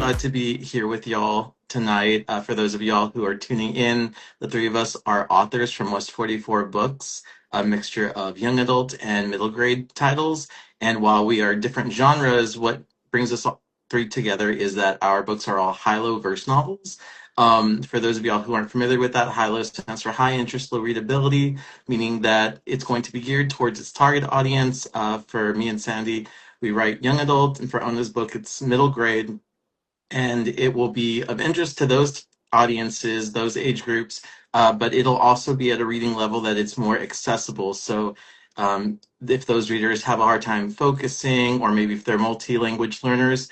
glad to be here with y'all tonight. For those of y'all who are tuning in, the three of us are authors from West 44 Books, a mixture of young adult and middle grade titles. And while we are different genres, what brings us all three together is that our books are all high-low verse novels. For those of y'all who aren't familiar with that, high-low stands for high interest, low readability, meaning that it's going to be geared towards its target audience. For me and Sandy, we write young adult, and for Ona's book, it's middle grade, and it will be of interest to those audiences, those age groups, but it'll also be at a reading level that it's more accessible. So if those readers have a hard time focusing, or maybe if they're multi-language learners,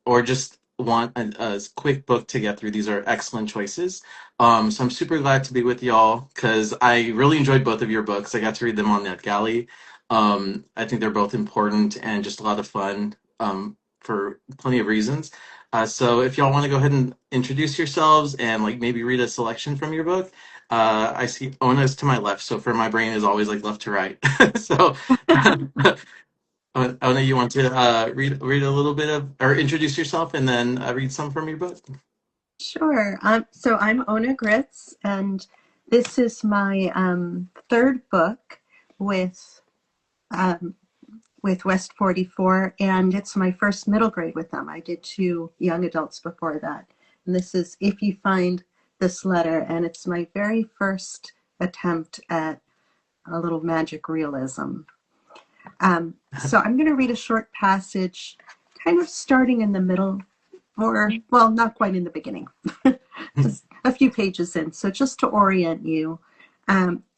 or just want a quick book to get through, these are excellent choices. So I'm super glad to be with y'all because I really enjoyed both of your books. I got to read them on NetGalley. I think they're both important and just a lot of fun for plenty of reasons. So if y'all want to go ahead and introduce yourselves and like maybe read a selection from your book. I see Ona's to my left, so for my brain is always like left to right. So Ona, you want to read a little bit of, or introduce yourself and then read some from your book? Sure. So I'm Ona Gritz, and this is my third book with West 44, and it's my first middle grade with them. I did 2 young adults before that. And this is If You Find This Letter, and it's my very first attempt at a little magic realism. So I'm going to read a short passage, kind of starting in the middle, or, well, not quite in the beginning, just a few pages in. So just to orient you,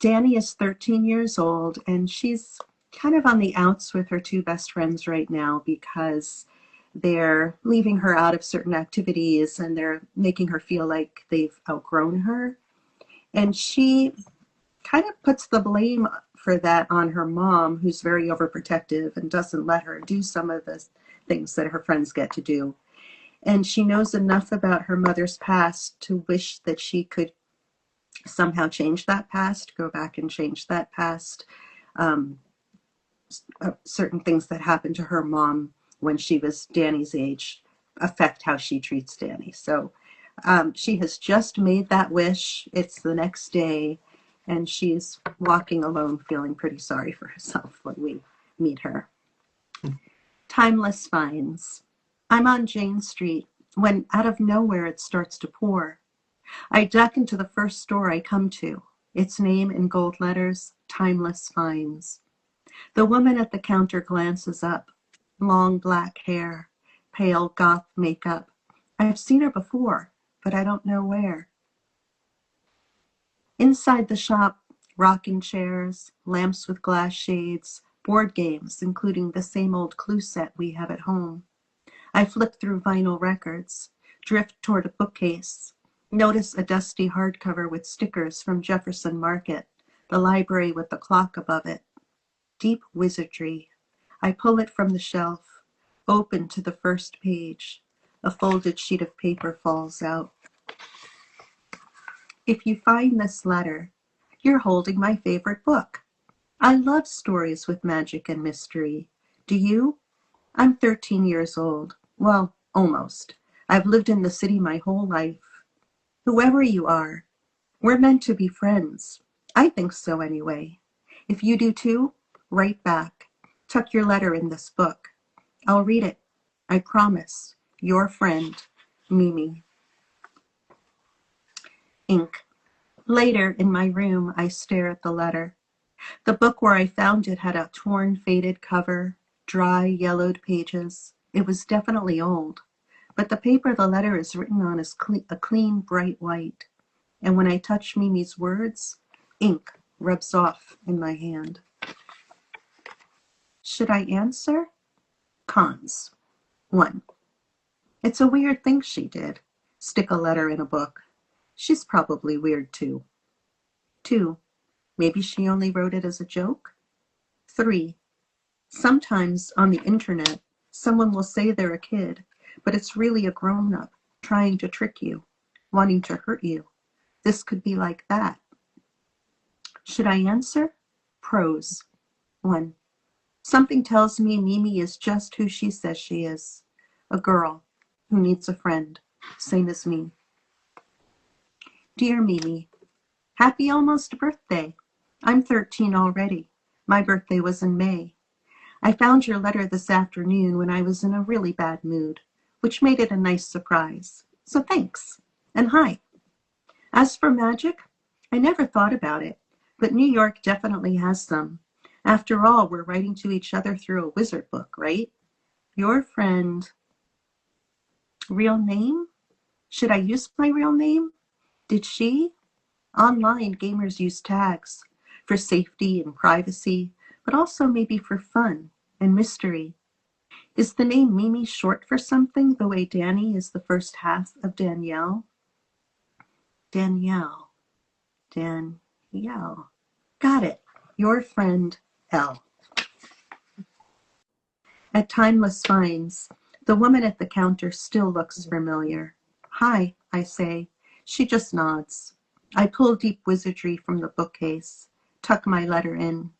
Danny is 13 years old, and she's kind of on the outs with her 2 best friends right now because they're leaving her out of certain activities and they're making her feel like they've outgrown her. And she kind of puts the blame for that on her mom, who's very overprotective and doesn't let her do some of the things that her friends get to do. And she knows enough about her mother's past to wish that she could somehow change that past, go back and change that past. Certain things that happened to her mom when she was Danny's age affect how she treats Danny. So she has just made that wish. It's the next day, and she's walking alone, feeling pretty sorry for herself when we meet her. Timeless finds. I'm on Jane Street when out of nowhere it starts to pour. I duck into the first store I come to. Its name in gold letters, Timeless Finds. The woman at the counter glances up. Long black hair, pale goth makeup. I've seen her before, but I don't know where. Inside the shop, rocking chairs, lamps with glass shades, board games, including the same old Clue set we have at home. I flip through vinyl records, drift toward a bookcase, notice a dusty hardcover with stickers from Jefferson Market, the library with the clock above it. Deep wizardry. I pull it from the shelf, open to the first page. A folded sheet of paper falls out. If you find this letter, you're holding my favorite book. I love stories with magic and mystery. Do you? I'm 13 years old. Well, almost. I've lived in the city my whole life. Whoever you are, we're meant to be friends. I think so anyway. If you do too, write back. Tuck your letter in this book. I'll read it. I promise. Your friend, Mimi. Ink. Later, in my room, I stare at the letter. The book where I found it had a torn, faded cover, dry, yellowed pages. It was definitely old, but the paper the letter is written on is a clean, bright white. And when I touch Mimi's words, ink rubs off in my hand. Should I answer? Cons. 1. It's a weird thing she did. Stick a letter in a book. She's probably weird too. 2. Maybe she only wrote it as a joke. 3. Sometimes on the internet, someone will say they're a kid, but it's really a grown-up trying to trick you, wanting to hurt you. This could be like that. Should I answer? Pros. 1. Something tells me Mimi is just who she says she is. A girl. who needs a friend, same as me. Dear Mimi, happy almost birthday. I'm 13 already. My birthday was in May. I found your letter this afternoon when I was in a really bad mood, which made it a nice surprise. So thanks. And hi. As for magic, I never thought about it, but New York definitely has some. After all, we're writing to each other through a wizard book, right? Your friend, real name? Should I use my real name? Did she? Online, gamers use tags for safety and privacy, but also maybe for fun and mystery. Is the name Mimi short for something, the way Danny is the first half of Danielle? Danielle. Danielle. Got it. Your friend, L. At Timeless Finds, the woman at the counter still looks familiar. Hi, I say. She just nods. I pull Deep Wizardry from the bookcase, tuck my letter in,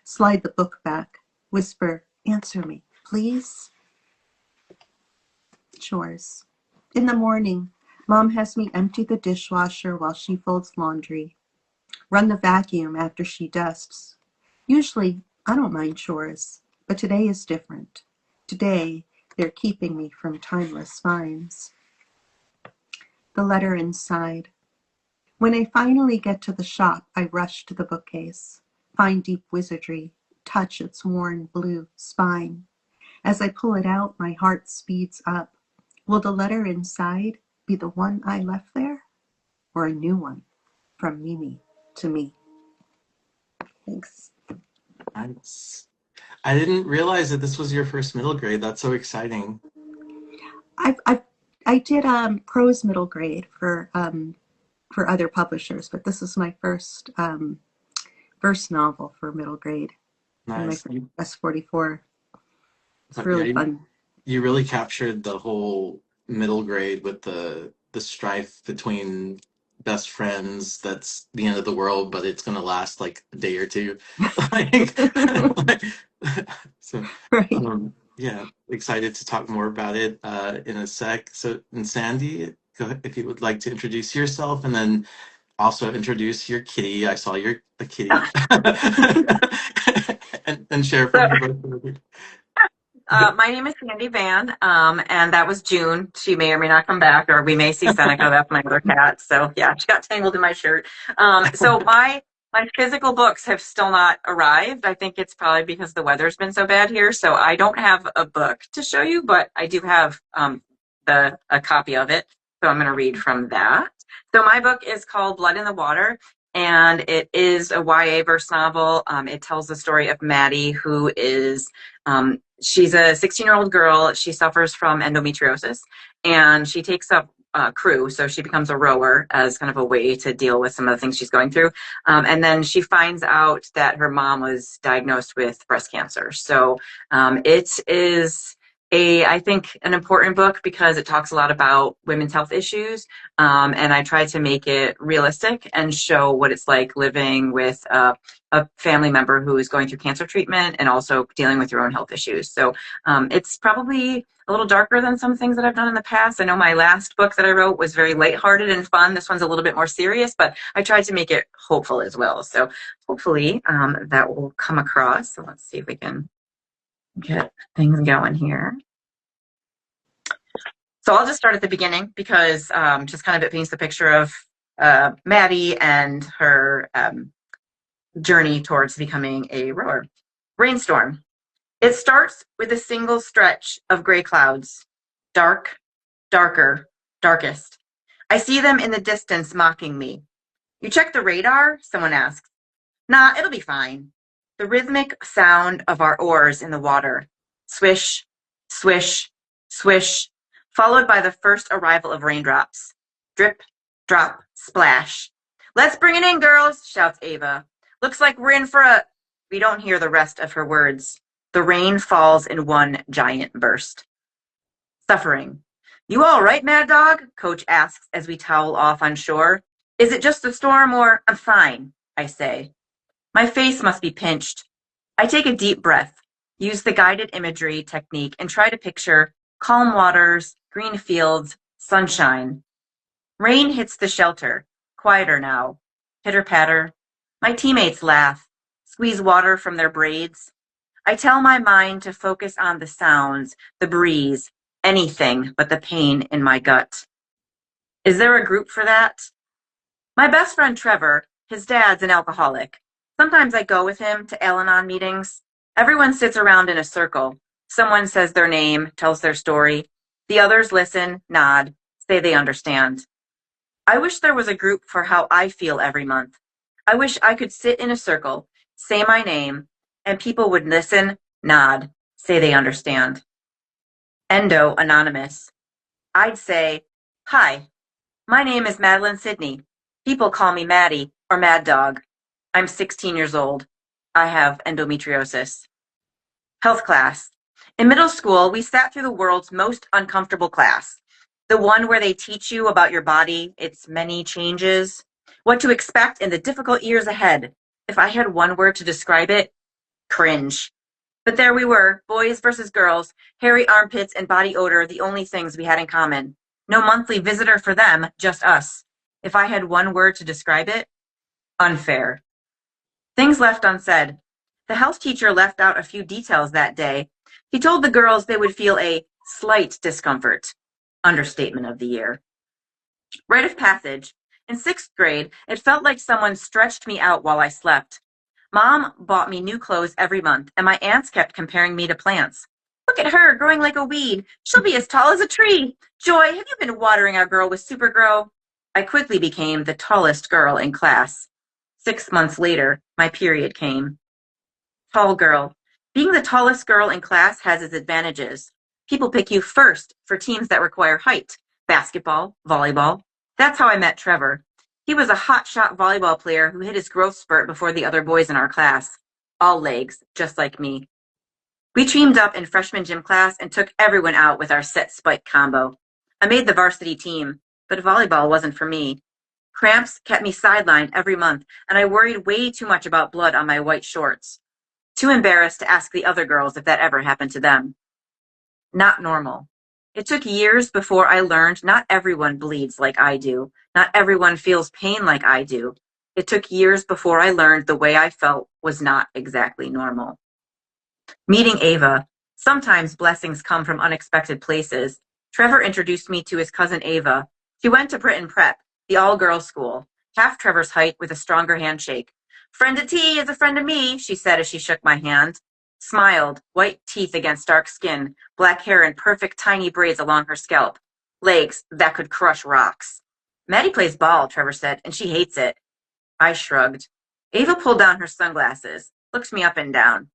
slide the book back, whisper, answer me, please. Chores. In the morning, Mom has me empty the dishwasher while she folds laundry, run the vacuum after she dusts. Usually, I don't mind chores, but today is different. Today, they're keeping me from Timeless Finds. The letter inside. When I finally get to the shop, I rush to the bookcase, find Deep Wizardry, touch its worn blue spine. As I pull it out, my heart speeds up. Will the letter inside be the one I left there, or a new one from Mimi to me? Thanks. Nice. I didn't realize that this was your first middle grade. That's so exciting. I did prose middle grade for other publishers, but this is my first novel for middle grade and my Nice. first S44. It's Yeah, really fun. you really captured the whole middle grade with the strife between best friends. That's the end of the world, but it's gonna last like a day or two. Like, like- so, Right. yeah, excited to talk more about it in a sec. So, and Sandy, go ahead if you would like to introduce yourself, and then also introduce your kitty. I saw your the kitty, and share So, from your book. my name is Sandi Van, and that was June. She may or may not come back, or we may see Seneca. That's my other cat. So yeah, she got tangled in my shirt. So my physical books have still not arrived. I think it's probably because the weather's been so bad here. So I don't have a book to show you, but I do have a copy of it. So I'm going to read from that. So my book is called Blood in the Water, and it is a YA verse novel. It tells the story of Maddie, who is she's a 16-year-old girl. She suffers from endometriosis, and she takes up crew. So she becomes a rower as kind of a way to deal with some of the things she's going through. And then she finds out that her mom was diagnosed with breast cancer. So it is I think an important book because it talks a lot about women's health issues. And I try to make it realistic and show what it's like living with a family member who is going through cancer treatment and also dealing with your own health issues. So it's probably a little darker than some things that I've done in the past. I know my last book that I wrote was very lighthearted and fun. This one's a little bit more serious, but I tried to make it hopeful as well. So hopefully that will come across. So let's see if we can get things going here. So I'll just start at the beginning because just kind of it paints the picture of Maddie and her journey towards becoming a rower. Rainstorm. It starts with a single stretch of gray clouds. Dark, darker, darkest. I see them in the distance mocking me. You check the radar? Someone asks. Nah, it'll be fine. The rhythmic sound of our oars in the water. Swish, swish, swish, followed by the first arrival of raindrops. Drip, drop, splash. Let's bring it in, girls, shouts Ava. Looks like we're in for a... We don't hear the rest of her words. The rain falls in one giant burst. Suffering. You all right, Mad Dog? Coach asks as we towel off on shore. Is it just a storm or... I'm fine, I say. My face must be pinched. I take a deep breath, use the guided imagery technique, and try to picture Calm waters, green fields, sunshine. Rain hits the shelter. Quieter now. Pitter patter. My teammates laugh, squeeze water from their braids. I tell my mind to focus on the sounds, the breeze, anything but the pain in my gut. Is there a group for that? My best friend Trevor, his dad's an alcoholic. Sometimes I go with him to Al Anon meetings. Everyone sits around in a circle. Someone says their name, tells their story. The others listen, nod, say they understand. I wish there was a group for how I feel every month. I wish I could sit in a circle, say my name, and people would listen, nod, say they understand. Endo Anonymous. I'd say, hi, my name is Madeline Sidney. People call me Maddie or Mad Dog. I'm 16 years old. I have endometriosis. Health class. In middle school, we sat through the world's most uncomfortable class. The one where they teach you about your body, its many changes, what to expect in the difficult years ahead. If I had one word to describe it, cringe. But there we were, boys versus girls, hairy armpits and body odor, the only things we had in common. No monthly visitor for them, just us. If I had one word to describe it, unfair. Things left unsaid. The health teacher left out a few details that day. He told the girls they would feel a slight discomfort. Understatement of the year. Rite of passage. In sixth grade, it felt like someone stretched me out while I slept. Mom bought me new clothes every month, and my aunts kept comparing me to plants. Look at her, growing like a weed. She'll be as tall as a tree. Joy, have you been watering our girl with Supergrow? I quickly became the tallest girl in class. 6 months later, my period came. Tall girl. Being the tallest girl in class has its advantages. People pick you first for teams that require height. Basketball, volleyball. That's how I met Trevor. He was a hotshot volleyball player who hit his growth spurt before the other boys in our class. All legs, just like me. We teamed up in freshman gym class and took everyone out with our set spike combo. I made the varsity team, but volleyball wasn't for me. Cramps kept me sidelined every month, and I worried way too much about blood on my white shorts. Too embarrassed to ask the other girls if that ever happened to them. Not normal. It took years before I learned not everyone bleeds like I do. Not everyone feels pain like I do. It took years before I learned the way I felt was not exactly normal. Meeting Ava. Sometimes blessings come from unexpected places. Trevor introduced me to his cousin Ava. She went to Britain Prep, the all-girls school, half Trevor's height with a stronger handshake. Friend of T is a friend of me, she said as she shook my hand. Smiled, white teeth against dark skin, black hair in perfect tiny braids along her scalp. Legs that could crush rocks. Maddie plays ball, Trevor said, and she hates it. I shrugged. Ava pulled down her sunglasses, looked me up and down.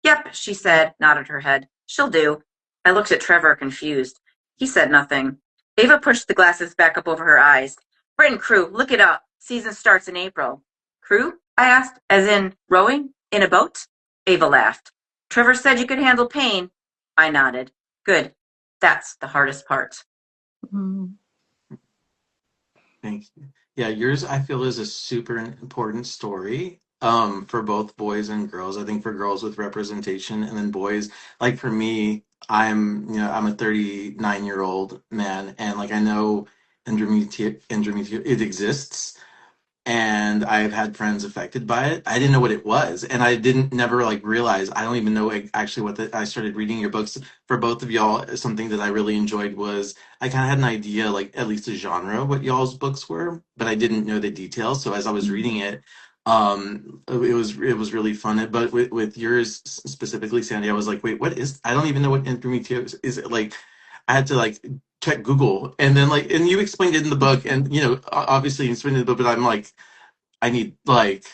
Yep, she said, nodded her head. She'll do. I looked at Trevor, confused. He said nothing. Ava pushed the glasses back up over her eyes. Britain crew, look it up. Season starts in April. Crew? I asked, as in rowing? In a boat? Ava laughed. Trevor said you could handle pain. I nodded. Good. That's the hardest part. Mm. Thank you. Yeah, yours I feel is a super important story for both boys and girls. I think for girls with representation and then boys, like for me, I'm a 39-year-old man and like I know endometrium it exists and I've had friends affected by it. I didn't know what it was, and I didn't never like realize. I don't even know actually what I started reading your books for both of y'all. Something that I really enjoyed was I kind of had an idea, like at least a genre, what y'all's books were, but I didn't know the details. So as I was reading it, it was really fun. But with yours specifically, Sandy, I was like, wait, what is? I don't even know what endometriosis is. It like I had to like check Google and then like and you explained it in the book and obviously you explained it in the book, but I'm like I need like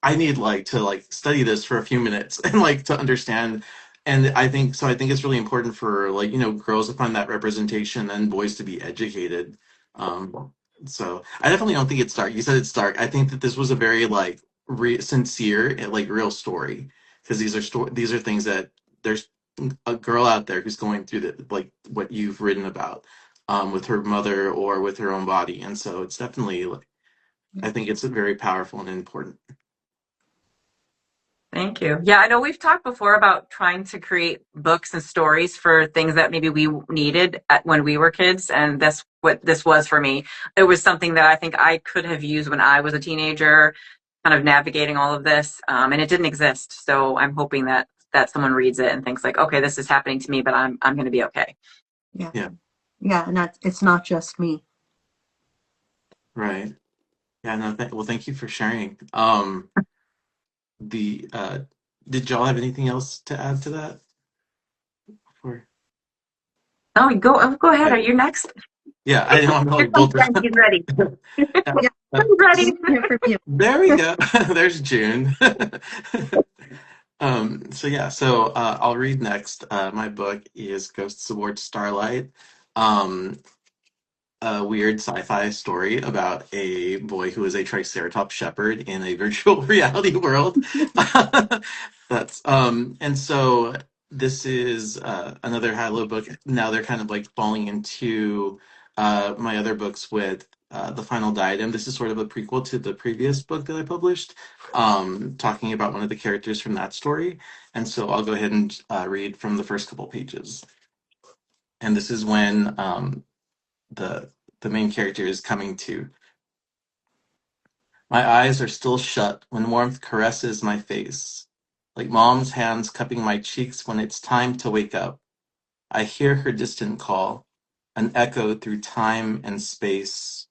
I need like to like study this for a few minutes and like to understand. And I think it's really important for like, girls to find that representation and boys to be educated. Um, so I definitely don't think it's dark. You said it's dark. I think that this was a very like sincere and like real story because these are things that there's a girl out there who's going through the like what you've written about with her mother or with her own body. And so it's definitely like I think it's very powerful and important. Thank you. Yeah, I know we've talked before about trying to create books and stories for things that maybe we needed when we were kids, and that's what this was for me. It was something that I think I could have used when I was a teenager, kind of navigating all of this, and it didn't exist. So I'm hoping that someone reads it and thinks like, okay, this is happening to me, but I'm going to be okay. Yeah. Yeah, Yeah. And it's not just me. right. Yeah, no, well, thank you for sharing. The did y'all have anything else to add to that? Before? Oh, go ahead. Are Okay. you next? Yeah, I know I'm Here like comes both. Ben. He's ready. Yeah, Yeah. uh, I'm ready. Let's hear from you. there we go. There's June. So yeah, so I'll read next. My book is Ghosts Aboard Starlight. Um, a weird sci-fi story about a boy who is a triceratops shepherd in a virtual reality world. That's and so this is another Halo book. Now they're kind of like falling into my other books with The Final Diadem. This is sort of a prequel to the previous book that I published, talking about one of the characters from that story. And so I'll go ahead and read from the first couple pages. And this is when the the main character is coming to. My eyes are still shut when warmth caresses my face, like mom's hands cupping my cheeks when it's time to wake up. I hear her distant call, an echo through time and space.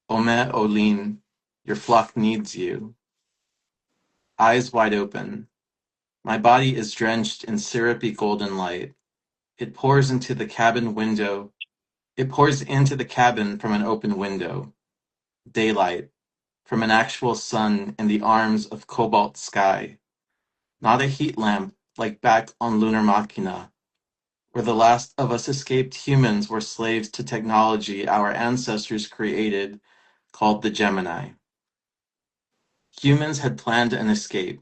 Ome Olin, your flock needs you. Eyes wide open. My body is drenched in syrupy golden light. It pours into the cabin window. It pours into the cabin from an open window. Daylight from an actual sun in the arms of cobalt sky, not a heat lamp like back on Lunar Machina, where the last of us escaped humans were slaves to technology our ancestors created, called the Gemini. Humans had planned an escape,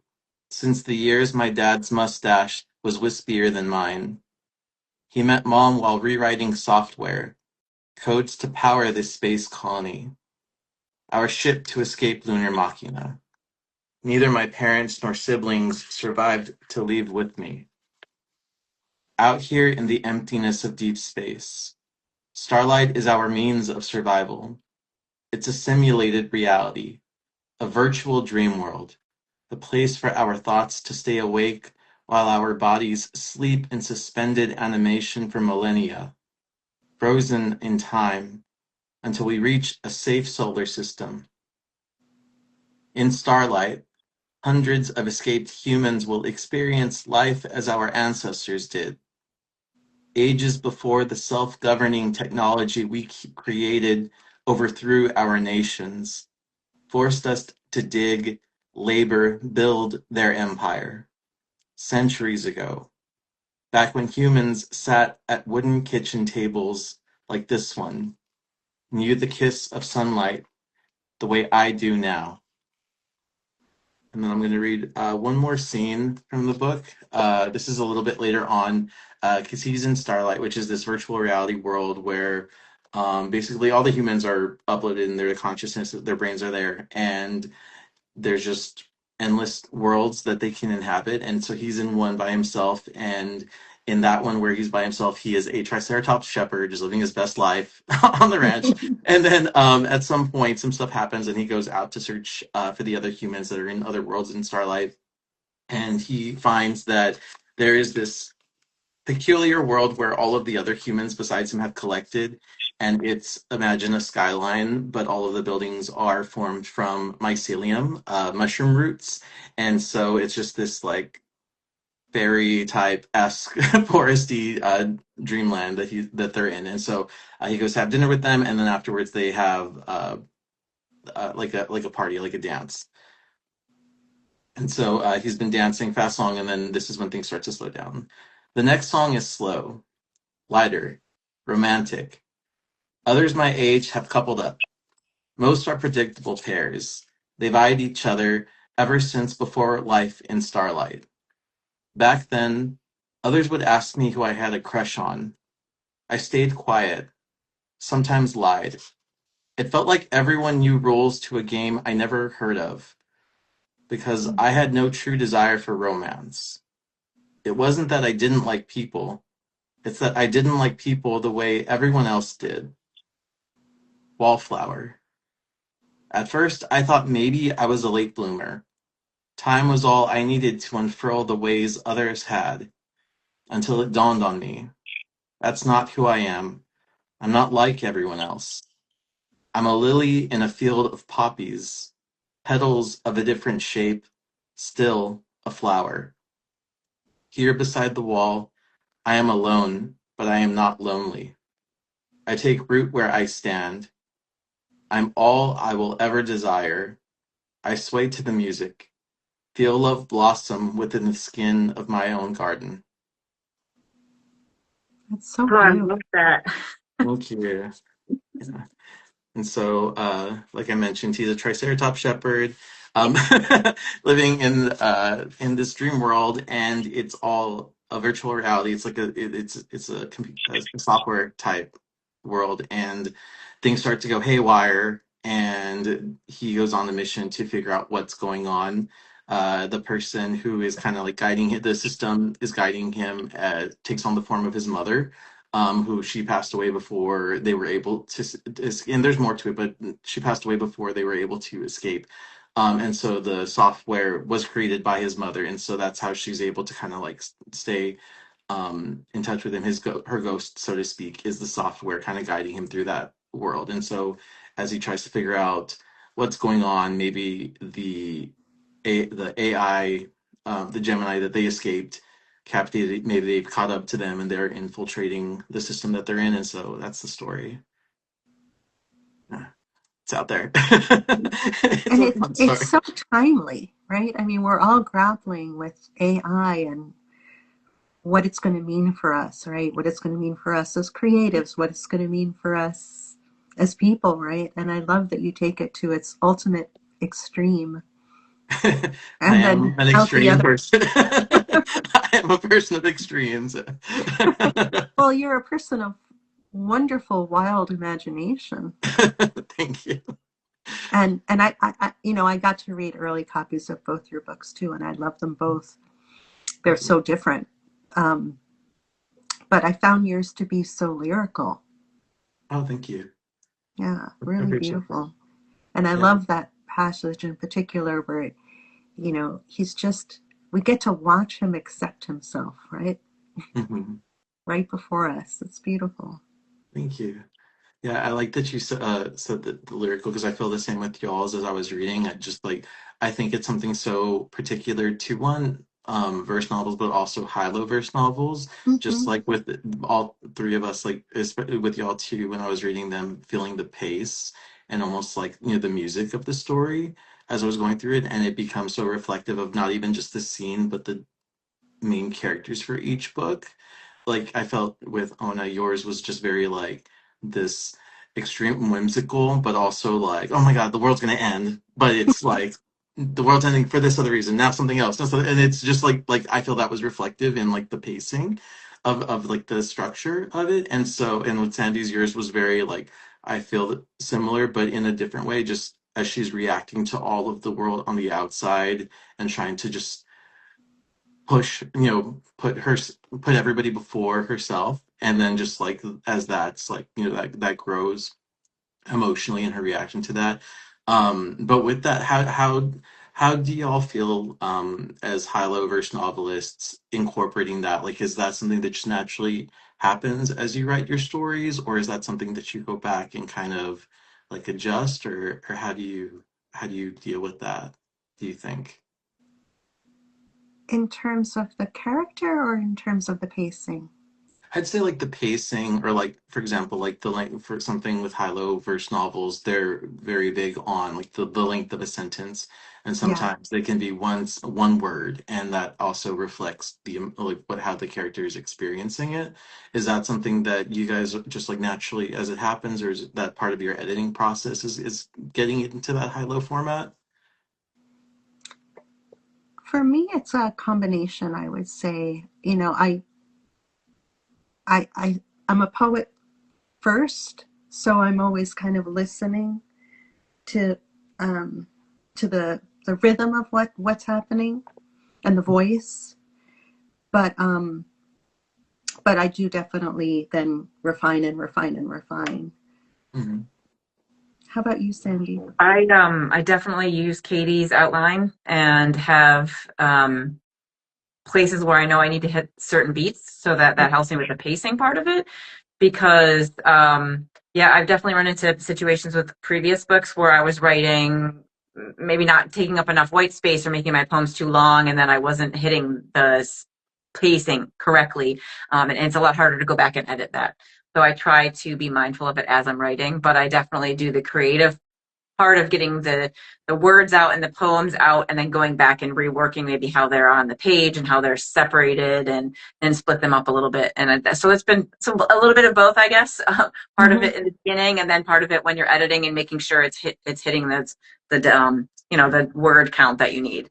since the years my dad's mustache was wispier than mine. He met mom while rewriting software, codes to power this space colony, our ship to escape Lunar Machina. Neither my parents nor siblings survived to leave with me. Out here in the emptiness of deep space, starlight is our means of survival. It's a simulated reality, a virtual dream world, the place for our thoughts to stay awake while our bodies sleep in suspended animation for millennia, frozen in time until we reach a safe solar system. In starlight, hundreds of escaped humans will experience life as our ancestors did, ages before the self-governing technology we created overthrew our nations, forced us to dig, labor, build their empire. Centuries ago, back when humans sat at wooden kitchen tables like this one, knew the kiss of sunlight the way I do now. And then I'm going to read one more scene from the book. This is a little bit later on, because he's in Starlight, which is this virtual reality world where basically all the humans are uploaded in their consciousness, their brains are there, and there's just endless worlds that they can inhabit. And so he's in one by himself, and in that one where he's by himself, he is a Triceratops shepherd, just living his best life on the ranch. And then at some point, some stuff happens, and he goes out to search for the other humans that are in other worlds in Starlight. And he finds that there is this peculiar world where all of the other humans besides him have collected. And it's, imagine a skyline, but all of the buildings are formed from mycelium, mushroom roots. And so it's just this like fairy type esque foresty dreamland that they're in. And so he goes to have dinner with them, and then afterwards they have like a party, like a dance. And so he's been dancing fast song, and then this is when things start to slow down. The next song is slow, lighter, romantic. Others my age have coupled up. Most are predictable pairs. They've eyed each other ever since before life in starlight. Back then, others would ask me who I had a crush on. I stayed quiet, sometimes lied. It felt like everyone knew rules to a game I never heard of. because I had no true desire for romance. It wasn't that I didn't like people, it's that I didn't like people the way everyone else did. Wallflower. At first, I thought maybe I was a late bloomer. Time was all I needed to unfurl the ways others had, until it dawned on me. That's not who I am. I'm not like everyone else. I'm a lily in a field of poppies, petals of a different shape, still a flower. Here beside the wall, I am alone, but I am not lonely. I take root where I stand. I'm all I will ever desire. I sway to the music, feel love blossom within the skin of my own garden. It's so Oh, I beautiful. love that. Thank you. Yeah. And so, like I mentioned, he's a Triceratops shepherd, um, living in this dream world, and it's all a virtual reality. It's like a software type world, and things start to go haywire, and he goes on a mission to figure out what's going on. The person who is kind of like the system is guiding him, takes on the form of his mother, who she passed away before they were able to, and there's more to it, but she passed away before they were able to escape. And so the software was created by his mother, and so that's how she's able to kind of like stay in touch with him. Her ghost, so to speak, is the software kind of guiding him through that world. And so as he tries to figure out what's going on, maybe the AI, the Gemini that they escaped, captivated. Maybe they've caught up to them and they're infiltrating the system that they're in, and so that's the story. Yeah, it's out there. It's And a fun it's story. so timely, right? I mean, we're all grappling with AI and what it's going to mean for us, right? What it's going to mean for us as creatives, what it's going to mean for us as people, right? And I love that you take it to its ultimate extreme I and then am an out the extreme other. person. I am a person of extremes. Well, you're a person of wonderful, wild imagination. Thank you. And I got to read early copies of both your books too, and I love them both. They're so different. Um, but I found yours to be so lyrical. Oh, thank you. Yeah, I really appreciate it. beautiful. And I Yeah. love that passage in particular where, we get to watch him accept himself, right? Mhm. Right before us. It's beautiful. Thank you. Yeah, I like that you said that the lyrical, because I feel the same with y'all's as I was reading. I think it's something so particular to one, verse novels, but also high-low verse novels. Just Hmm. like with all three of us, like especially with y'all too, when I was reading them, feeling the pace and almost like the music of the story as I was going through it, and it becomes so reflective of not even just the scene, but the main characters for each book. Like I felt with Ona, yours was just very like this extreme whimsical, but also like, oh my God, the world's gonna end. But it's like the world's ending for this other reason, now something else. And it's just like I feel that was reflective in like the pacing of like the structure of it. And with Sandy's, yours was very like I feel similar, but in a different way, just as she's reacting to all of the world on the outside and trying to just push, put everybody before herself, and then just like as that's like that grows emotionally in her reaction to that. But with that, how do y'all feel as high-low verse novelists incorporating that? Like, is that something that just naturally happens as you write your stories, or is that something that you go back and kind of like adjust, or how do you deal with that, do you think? In terms of the character or in terms of the pacing? I'd say like the pacing, or like for example, like the length for something with high-low verse novels, they're very big on like the length of a sentence, and Yeah. sometimes they can be one word, and that also reflects the like what how the character is experiencing it. Is that something that you guys just like naturally as it happens, or is that part of your editing process? Is getting it into that high-low format? For me, it's a combination, I would say. I'm a poet first, so I'm always kind of listening to um, to the the rhythm of what's happening and the voice. But I do definitely then refine and refine and refine. Mhm. How about you, Sandy? I definitely use Katie's outline and have places where I know I need to hit certain beats, so that helps me with the pacing part of it. Because yeah, I've definitely run into situations with previous books where I was writing, maybe not taking up enough white space or making my poems too long, and then I wasn't hitting the pacing correctly. And it's a lot harder to go back and edit that. So I try to be mindful of it as I'm writing, but I definitely do the creative part of getting the words out and the poems out, and then going back and reworking maybe how they're on the page and how they're separated, and then split them up a little bit. And so it's been a little bit of both, I guess. Part of Mm-hmm. it in the beginning, and then part of it when you're editing and making sure it's hitting the the word count that you need.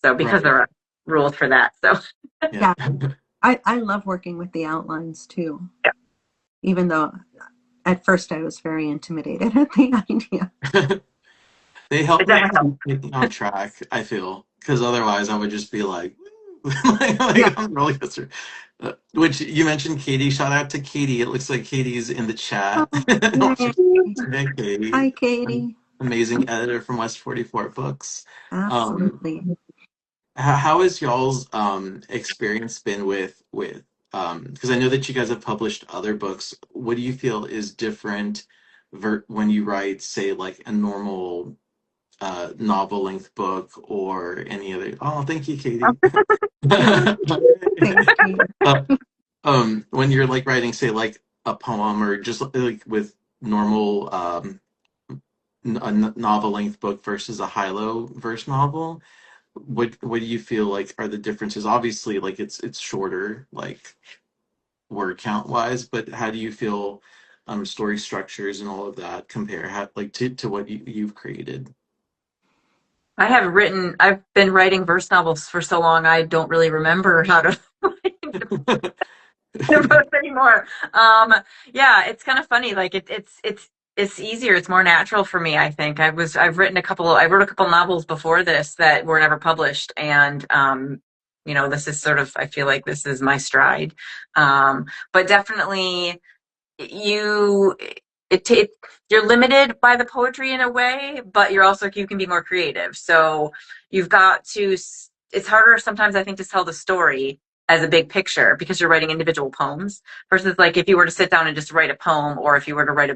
So because Right. there are rules for that. So Yeah. Yeah, I love working with the outlines too, even though at first I was very intimidated at the idea. They help it me definitely helps. keep me on track, I feel, because otherwise I would just be like, Yeah. I'm really concerned. Which you mentioned Katie. Shout out to Katie. It looks like Katie's in the chat. Oh, yay. Hey, Katie, Hi, Katie. amazing editor from West 44 Books. Um, Absolutely. how has y'all's experience been with because I know that you guys have published other books. What do you feel is different when you write, say, like a normal novel length book or any other? Oh, thank you, Katie. Thank you. Uh, when you're like writing, say, like a poem or just like with normal novel length book versus a high-low verse novel, what do you feel like are the differences? Obviously, like it's shorter, like word count wise, but how do you feel story structures and all of that compare like to what you've created? I've been writing verse novels for so long, I don't really remember how to write books anymore. Um, yeah, it's kind of funny. Like it's easier. It's more natural for me. I think I wrote a couple novels before this that were never published, and this is sort of, I feel like this is my stride. But definitely you it you're limited by the poetry in a way, but you can be more creative. So you've got to it's harder sometimes, I think, to tell the story as a big picture because you're writing individual poems versus like if you were to sit down and just write a poem, or if you were to write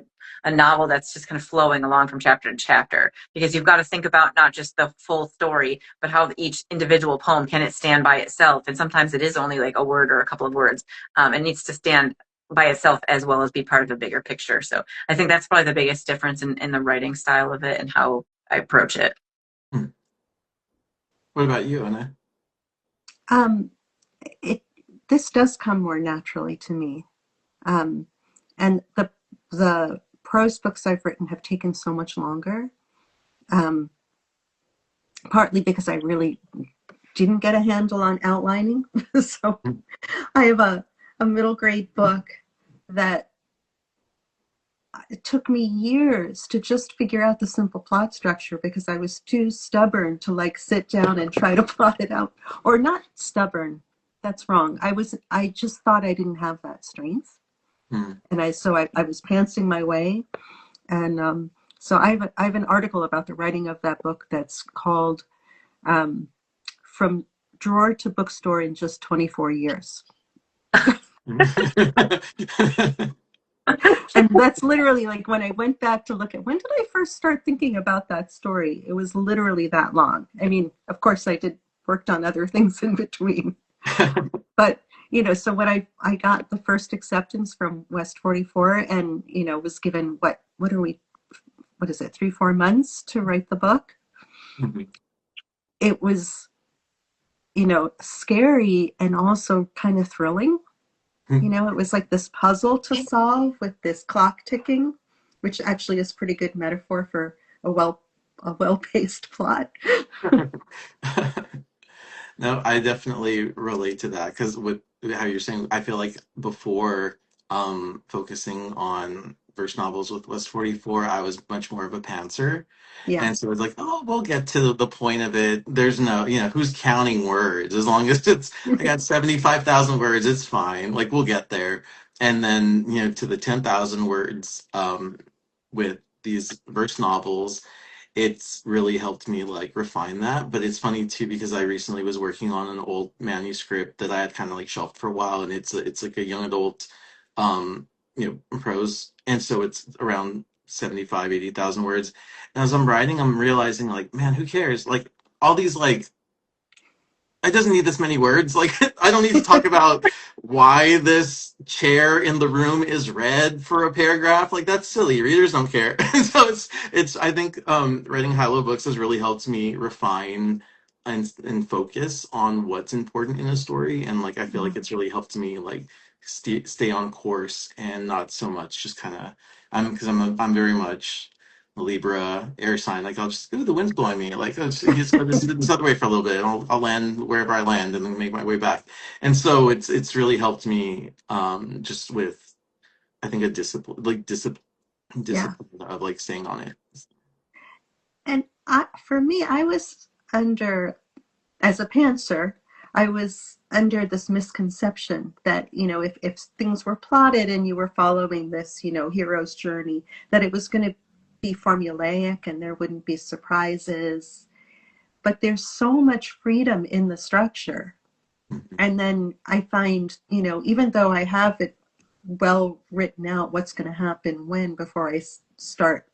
a novel that's just kind of flowing along from chapter to chapter, because you've got to think about not just the full story but how each individual poem can it stand by itself, and sometimes it is only like a word or a couple of words. It needs to stand by itself as well as be part of a bigger picture. So I think that's probably the biggest difference in the writing style of it and how I approach it. Hmm. What about you, Anna? Um, it this does come more naturally to me. Um, and the prose books I've written have taken so much longer. Um, Partly because I really didn't get a handle on outlining. So I have a middle grade book that it took me years to just figure out the simple plot structure because I was too stubborn to like sit down and try to plot it out. Or not stubborn, that's wrong. I just thought I didn't have that strength. Hmm. And I was pantsing my way. And so I have an article about the writing of that book that's called um, From Drawer to Bookstore in Just 24 Years. And that's literally like when I went back to look at when did I first start thinking about that story? It was literally that long. I mean, of course I did worked on other things in between. But so when I got the first acceptance from West 44 and was given what is it, 3-4 months to write the book. It was scary and also kind of thrilling. It was like this puzzle to solve with this clock ticking, which actually is pretty good metaphor for a well-paced plot. No, I definitely relate to that because with how you're saying, I feel like before focusing on verse novels with West 44, I was much more of a pantser. Yeah. And so it's like, oh, we'll get to the point of it. There's no, who's counting words? As long as I got 75,000 words, it's fine. Like, we'll get there. And then, to the 10,000 words with these verse novels, it's really helped me like refine that. But it's funny too because I recently was working on an old manuscript that I had kind of like shelved for a while, and it's like a young adult, um, prose, and so it's around 75, 80,000 words. And as I'm writing, I'm realizing like, man, who cares? Like all these like it doesn't need this many words. Like, I don't need to talk about why this chair in the room is red for a paragraph. Like, that's silly. Readers don't care. So I think writing high-low books has really helped me refine and focus on what's important in a story. And like, I feel like it's really helped me like stay on course and not so much just kind of, I'm very much Libra air sign. Like I'll just, ooh, the wind's blowing me. Like just go this other way for a little bit. And I'll land wherever I land and then make my way back. And so it's really helped me just with I think a Yeah. discipline of like staying on it. And for me, I was under, as a pantser, I was under this misconception that, if things were plotted and you were following this, hero's journey, that it was going to be formulaic and there wouldn't be surprises. But there's so much freedom in the structure. Mhm. And then I find, even though I have it well written out, what's going to happen when before I start,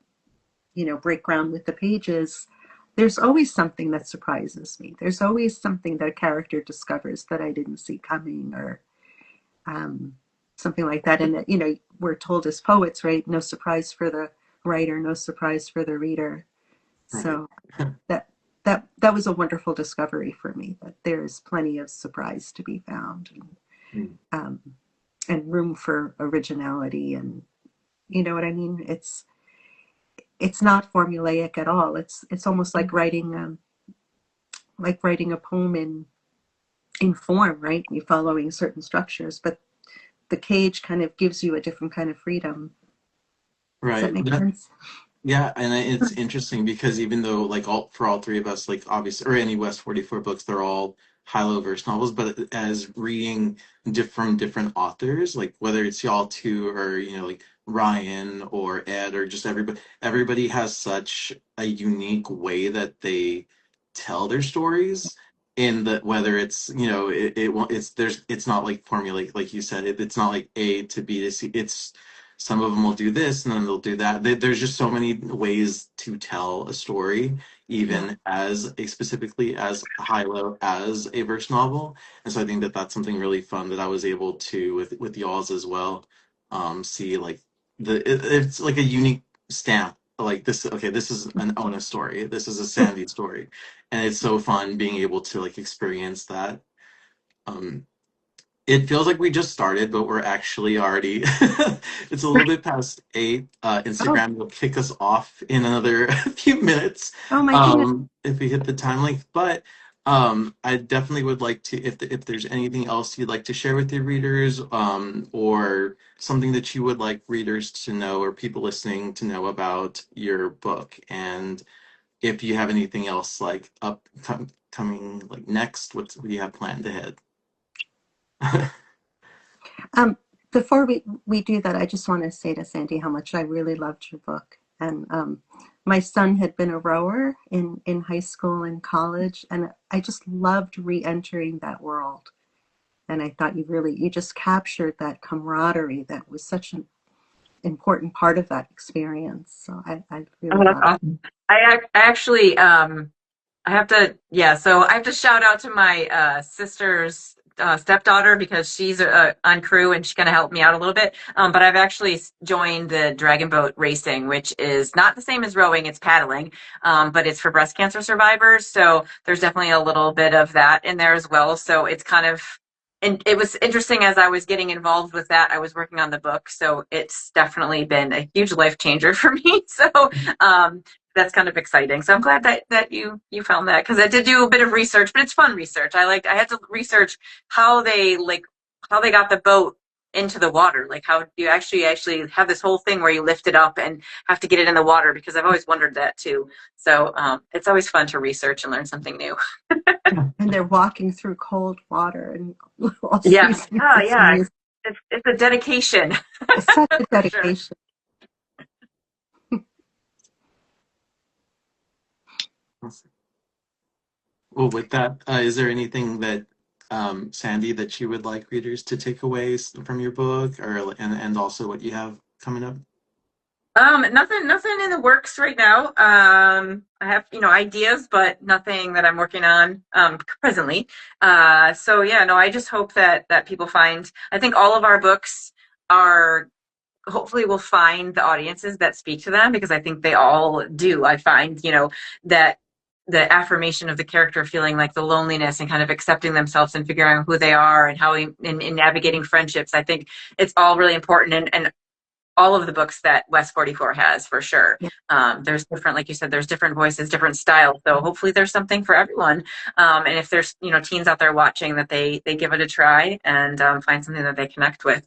break ground with the pages, there's always something that surprises me. There's always something that a character discovers that I didn't see coming, or um, something like that. And that, we're told as poets, right? No surprise for the writer, no surprise for the reader. Right. So that was a wonderful discovery for me, that there's plenty of surprise to be found, Mm. and room for originality. And you know what I mean? It's not formulaic at all. It's almost like writing a poem in form, right? You're following certain structures, but the cage kind of gives you a different kind of freedom. Does that Right. make sense? Yeah, and it's interesting because even though like all three of us, like obviously, or any West 44 books, they're all high-low verse novels, but as reading from different authors, like whether it's y'all two or like Ryan or Ed or just everybody has such a unique way that they tell their stories. In that whether it's it's not like formulaic like you said, it's not like A to B to C. It's some of them will do this and then they'll do that. There's just so many ways to tell a story, Yeah. even as a specifically as high-low as a verse novel. And so I think that that's something really fun that I was able to with y'all's as well. See like it's like a unique stamp. Like this, okay, this is an Ona story. This is a Sandi story, and it's so fun being able to like experience that. Um, it feels like we just started, but we're actually already it's a little bit past 8. Oh, Instagram will kick us off in another few minutes oh my goodness. if we hit the time length. But I definitely would like to, if there's anything else you'd like to share with your readers, or something that you would like readers to know or people listening to know about your book, and if you have anything else like coming like next, what do you have planned ahead? Um, Before we do that, I just want to say to Sandy how much I really loved your book. And my son had been a rower in high school and college, and I just loved re-entering that world. And I thought you just captured that camaraderie that was such an important part of that experience. So I Oh, really that's loved awesome. I actually I have to, yeah, so I have to shout out to my sister's stepdaughter because she's on crew and she's going to help me out a little bit. But I've actually joined the dragon boat racing, which is not the same as rowing, it's paddling, but it's for breast cancer survivors. So there's definitely a little bit of that in there as well. So it's kind of, and it was interesting as I was getting involved with that. I was working on the book. So it's definitely been a huge life changer for me. So, that's kind of exciting. So I'm glad that you found that, because I did do a bit of research, but it's fun research. I had to research how they got the boat into the water? Like how do you actually have this whole thing where you lift it up and have to get it in the water? Because I've always wondered that too. So it's always fun to research and learn something new. And they're walking through cold water and all Yeah. seasons. Oh It's yeah. amazing. It's a dedication. It's such a For sure. dedication. Well, with that, is there anything that Sandi, that you would like readers to take away from your book, or and also what you have coming up? Nothing in the works right now. I have, ideas, but nothing that I'm working on presently. So yeah, no, I just hope that people find. I think all of our books are hopefully will find the audiences that speak to them because I think they all do. I find, that the affirmation of the character feeling like the loneliness and kind of accepting themselves and figuring out who they are and how in navigating friendships. I think it's all really important and all of the books that West 44 has for sure. Yeah. There's different, like you said, there's different voices, different styles. So hopefully there's something for everyone. And if there's, teens out there watching that they give it a try and find something that they connect with.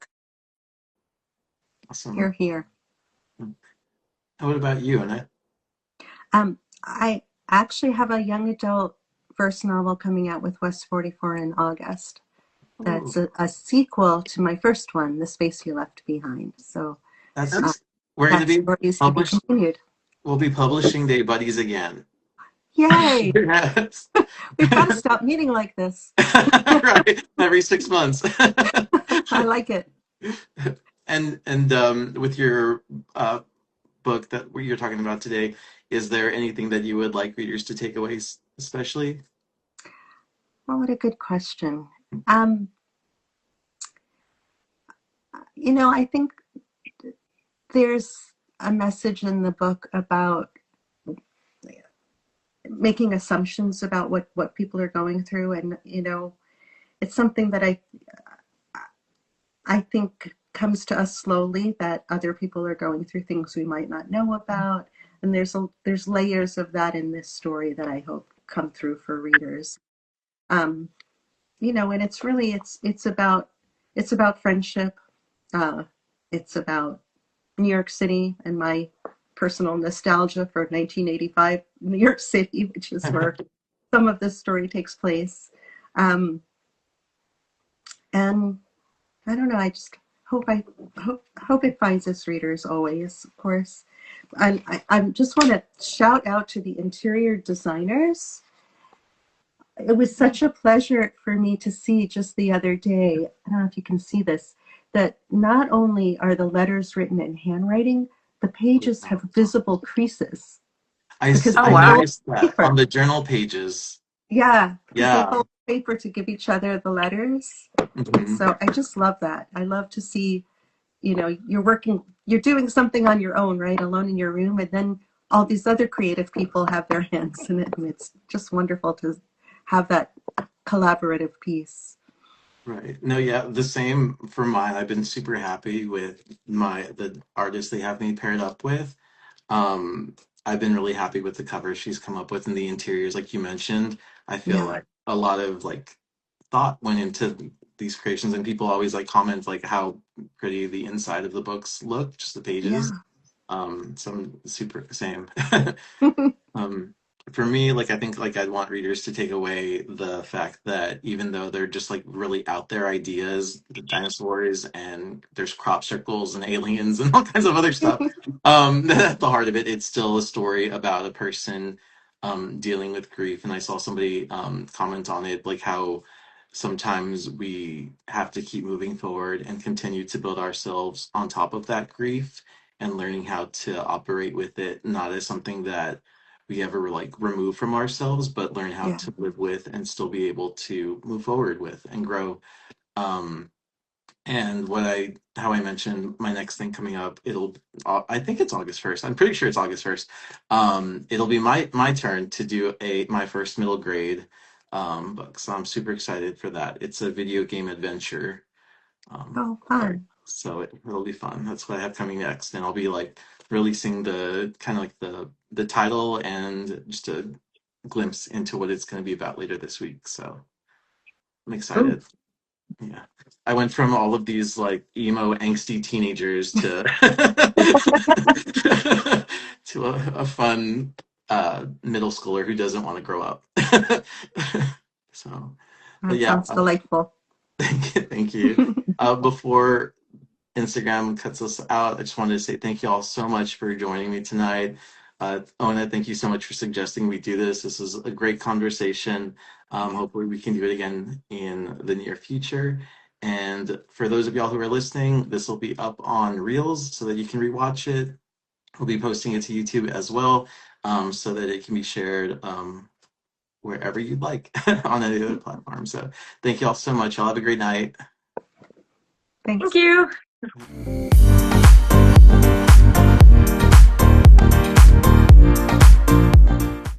Here, Awesome. here. And what about you, Annette? I actually have a young adult first novel coming out with West 44 in August. That's Oh, a sequel to my first one, The Space You Left Behind. So uh, that's we're going to that be story is to be published. continued. We'll be publishing Day Buddies again. Yay! Yes. We've got to stop meeting like this. Right, every 6 months. I like it. And with your book that you're talking about today, is there anything that you would like readers to take away, especially? Well, what a good question. I think there's a message in the book about making assumptions about what people are going through, and it's something that I think comes to us slowly, that other people are going through things we might not know about, and there's layers of that in this story that I hope come through for readers. And it's about friendship. It's about New York City and my personal nostalgia for 1985 New York City, which is where some of this story takes place. And I don't know. I just hope it finds its readers always. Of course, I just want to shout out to the interior designers. It was such a pleasure for me to see just the other day. I don't know if you can see this. That not only are the letters written in handwriting, the pages have visible creases because Oh I they wow. fold noticed that on paper. the journal pages. Yeah, because they Yeah. fold paper to give each other the letters. Hmm. So I just love that. I love to see, you're doing something on your own, right? Alone in your room. And then all these other creative people have their hands in it. And it's just wonderful to have that collaborative piece. Right. No, yeah, the same for mine. I've been super happy with the artist they have me paired up with. Um, I've been really happy with the covers she's come up with and the interiors, like you mentioned. I feel Yeah, like a lot of like thought went into these creations, and people always like comment like how pretty the inside of the books look, just the pages. yeah. So I'm super same. Um, for me, like I think like I'd want readers to take away the fact that even though they're just like really out there ideas, the dinosaurs and there's crop circles and aliens and all kinds of other stuff, at the heart of it, it's still a story about a person dealing with grief. And I saw somebody comment on it, like how sometimes we have to keep moving forward and continue to build ourselves on top of that grief and learning how to operate with it, not as something that we ever like remove from ourselves, but learn how Yeah. to live with and still be able to move forward with and grow. Um, and how I mentioned my next thing coming up, I think it's August 1st. I'm pretty sure it's August 1st. It'll be my turn to do my first middle grade book. So I'm super excited for that. It's a video game adventure. Oh, Sorry. fun. So it'll be fun. That's what I have coming next, and I'll be like releasing the kind of like the title and just a glimpse into what it's going to be about later this week. So I'm Ooh, excited. Yeah. I went from all of these like emo angsty teenagers to to a fun middle schooler who doesn't want to grow up. So, but That yeah, sounds delightful. thank you. Before Instagram cuts us out, I just wanted to say thank you all so much for joining me tonight. Ona, thank you so much for suggesting we do this. This is a great conversation. Hopefully, we can do it again in the near future. And for those of y'all who are listening, this will be up on Reels so that you can rewatch it. We'll be posting it to YouTube as well, so that it can be shared wherever you'd like on any other platform. So thank you all so much. Y'all have a great night. Thanks. Thank you.